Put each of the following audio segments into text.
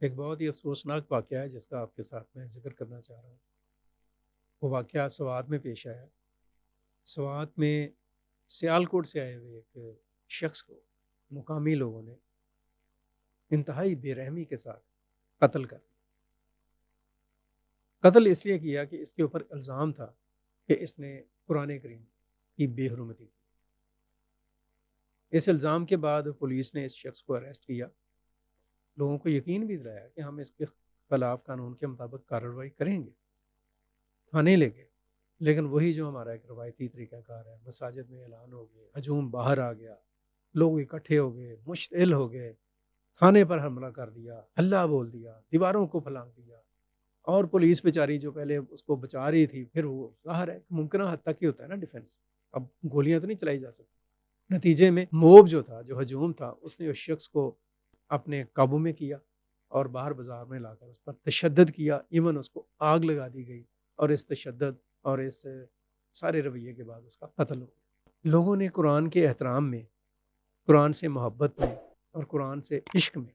ایک بہت ہی افسوسناک واقعہ ہے جس کا آپ کے ساتھ میں ذکر کرنا چاہ رہا ہوں۔ وہ واقعہ سوات میں پیش آیا۔ سوات میں سیالکوٹ سے آئے ہوئے ایک شخص کو مقامی لوگوں نے انتہائی بے رحمی کے ساتھ قتل کر دیا۔ قتل اس لیے کیا کہ اس کے اوپر الزام تھا کہ اس نے قرآن کریم کی بے حرمتی کی۔ اس الزام کے بعد پولیس نے اس شخص کو اریسٹ کیا، لوگوں کو یقین بھی دلایا کہ ہم اس کے خلاف قانون کے مطابق کارروائی کریں گے، تھانے لے گئے۔ لیکن وہی جو ہمارا ایک روایتی طریقہ کار ہے، مساجد میں اعلان ہو گئے، ہجوم باہر آ گیا، لوگ اکٹھے ہو گئے، مشتعل ہو گئے، تھانے پر حملہ کر دیا، ہلہ بول دیا، دیواروں کو پھلانگ دیا، اور پولیس بیچاری جو پہلے اس کو بچا رہی تھی، پھر وہ ظاہر ہے کہ ممکنہ حد تک ہی ہوتا ہے نا ڈیفنس، اب گولیاں تو نہیں چلائی جا سکتی۔ نتیجے میں موب جو تھا، جو ہجوم تھا، اس نے اس شخص کو اپنے قابو میں کیا اور باہر بازار میں لا کر اس پر تشدد کیا، ایون اس کو آگ لگا دی گئی، اور اس تشدد اور اس سارے رویے کے بعد اس کا قتل ہو گیا۔ لوگوں نے قرآن کے احترام میں، قرآن سے محبت میں اور قرآن سے عشق میں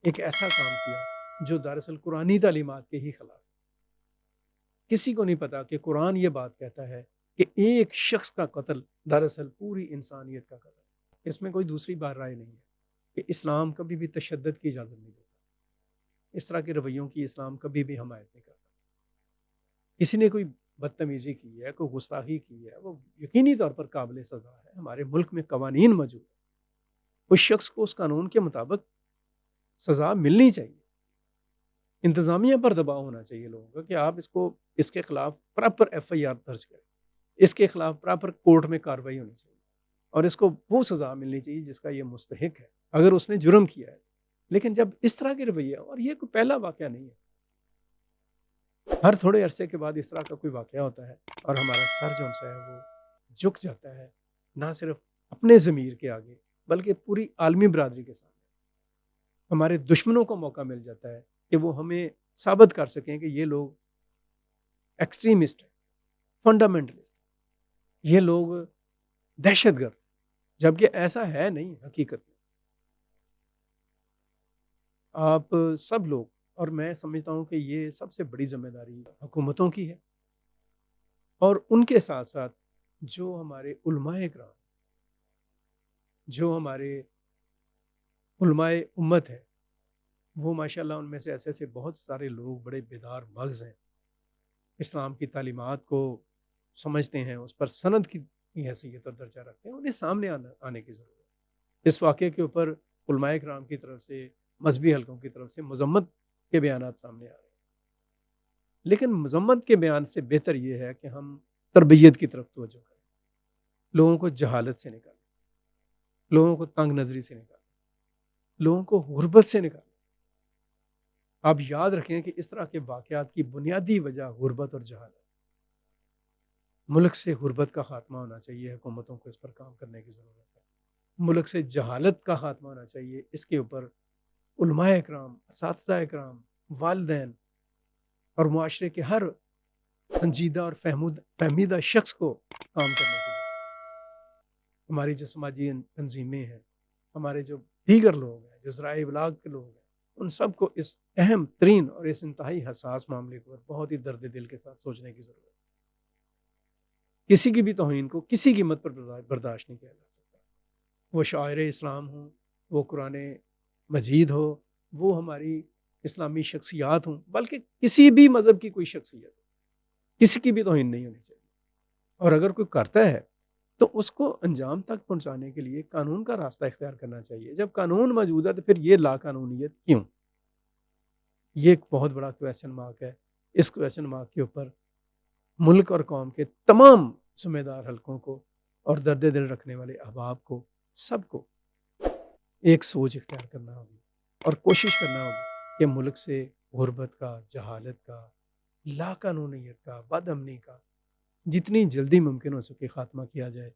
ایک ایسا کام کیا جو دراصل قرآنی تعلیمات کے ہی خلاف ہے۔ کسی کو نہیں پتا کہ قرآن یہ بات کہتا ہے کہ ایک شخص کا قتل دراصل پوری انسانیت کا قتل ہے۔ اس میں کوئی دوسری بات رائے نہیں ہے کہ اسلام کبھی بھی تشدد کی اجازت نہیں دیتا، اس طرح کے رویوں کی اسلام کبھی بھی حمایت نہیں کرتا۔ کسی نے کوئی بدتمیزی کی ہے، کوئی گستاخی کی ہے، وہ یقینی طور پر قابل سزا ہے۔ ہمارے ملک میں قوانین موجود ہیں، اس شخص کو اس قانون کے مطابق سزا ملنی چاہیے۔ انتظامیہ پر دباؤ ہونا چاہیے لوگوں کا کہ آپ اس کے خلاف پراپر ایف آئی آر درج کریں، اس کے خلاف پراپر کورٹ میں کارروائی ہونی چاہیے، اور اس کو وہ سزا ملنی چاہیے جس کا یہ مستحق ہے اگر اس نے جرم کیا ہے۔ لیکن جب اس طرح کے رویہ، اور یہ کوئی پہلا واقعہ نہیں ہے، ہر تھوڑے عرصے کے بعد اس طرح کا کوئی واقعہ ہوتا ہے اور ہمارا سر جو ہے وہ جھک جاتا ہے، نہ صرف اپنے ضمیر کے آگے بلکہ پوری عالمی برادری کے سامنے۔ ہمارے دشمنوں کو موقع مل جاتا ہے کہ وہ ہمیں ثابت کر سکیں کہ یہ لوگ ایکسٹریمسٹ ہیں، فنڈامنٹلسٹ، یہ لوگ دہشت گرد، جبکہ ایسا ہے نہیں حقیقت میں۔ آپ سب لوگ، اور میں سمجھتا ہوں کہ یہ سب سے بڑی ذمہ داری حکومتوں کی ہے، اور ان کے ساتھ ساتھ جو ہمارے علماء کرام، جو ہمارے علماء امت ہے، وہ ماشاءاللہ ان میں سے ایسے ایسے بہت سارے لوگ بڑے بیدار مغز ہیں، اسلام کی تعلیمات کو سمجھتے ہیں، اس پر سند کی حیثیت اور درجہ رکھتے ہیں، انہیں سامنے آنے کی ضرورت ہے۔ اس واقعے کے اوپر علماء کرام کی طرف سے، مذہبی حلقوں کی طرف سے مذمت کے بیانات سامنے آ رہے ہیں، لیکن مذمت کے بیان سے بہتر یہ ہے کہ ہم تربیت کی طرف توجہ کریں، لوگوں کو جہالت سے نکالیں، لوگوں کو تنگ نظری سے نکالیں، لوگوں کو غربت سے نکالیں۔ آپ یاد رکھیں کہ اس طرح کے واقعات کی بنیادی وجہ غربت اور جہالت۔ ملک سے غربت کا خاتمہ ہونا چاہیے، حکومتوں کو اس پر کام کرنے کی ضرورت ہے۔ ملک سے جہالت کا خاتمہ ہونا چاہیے، اس کے اوپر علماء اکرام، اساتذہ اکرام، والدین اور معاشرے کے ہر سنجیدہ اور فہمیدہ شخص کو کام کرنے کی ضرورت ہے۔ ہماری جو سماجی تنظیمیں ہیں، ہمارے جو دیگر لوگ ہیں، جو ذرائع ابلاغ کے لوگ ہیں، ان سب کو اس اہم ترین اور اس انتہائی حساس معاملے پر بہت ہی درد دل کے ساتھ سوچنے کی ضرورت ہے۔ کسی کی بھی توہین کو کسی قیمت پر برداشت نہیں کیا جا سکتا، وہ شاعر اسلام ہوں، وہ قرآن مجید ہو، وہ ہماری اسلامی شخصیات ہوں، بلکہ کسی بھی مذہب کی کوئی شخصیت ہو، کسی کی بھی توہین نہیں ہونی چاہیے۔ اور اگر کوئی کرتا ہے تو اس کو انجام تک پہنچانے کے لیے قانون کا راستہ اختیار کرنا چاہیے۔ جب قانون موجود ہے تو پھر یہ لا قانونیت کیوں؟ یہ ایک بہت بڑا کویسچن مارک ہے۔ اس کویسچن مارک کے اوپر ملک اور قوم کے تمام ذمہ دار حلقوں کو اور درد دل رکھنے والے احباب کو، سب کو ایک سوچ اختیار کرنا ہوگی اور کوشش کرنا ہوگی کہ ملک سے غربت کا، جہالت کا، لا قانونیت کا، بد امنی کا جتنی جلدی ممکن ہو سکے خاتمہ کیا جائے،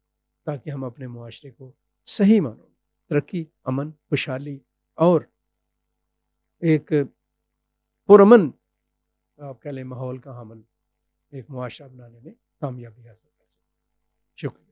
تاکہ ہم اپنے معاشرے کو صحیح معنوں میں ترقی، امن، خوشحالی اور ایک پرامن، آپ کہہ لیں، ماحول کا حامل ایک معاشرہ بنانے میں کامیابی حاصل کر سکیں۔ شکریہ۔